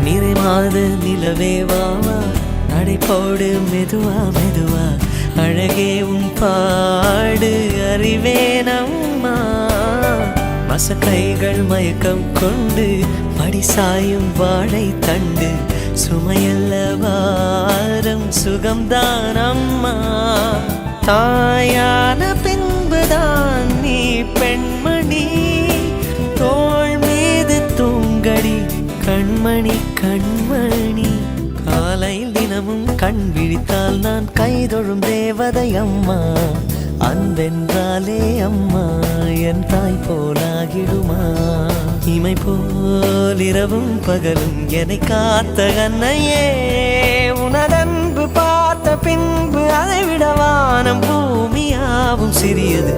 நிறைமாத நிலவே வாவா நடை போடு மெதுவா மெதுவா அழகே உன் பாடு அறிவேனம்மா மசக்கைகள் மயக்கம் கொண்டு மடிசாயும் வாழை தண்டு சுமையல்ல வாரம் சுகம்தான் அம்மா தாயான பின்புதான் நீ பெண்மணி தோள் மீது தூங்கடி கண்மணி கண்மணி காலையில் தினமும் கண் விழித்தால் நான் கைதொழும் தேவதை அம்மா அன்பென்றாலே அம்மா என் தாய் போலாகிடுமா இமை போல் இரவும் பகலும் என்னை காத்த கண்ணையே உனதன்பு பார்த்த பின்பு அதை விட வானம் பூமியாவும் சிறியது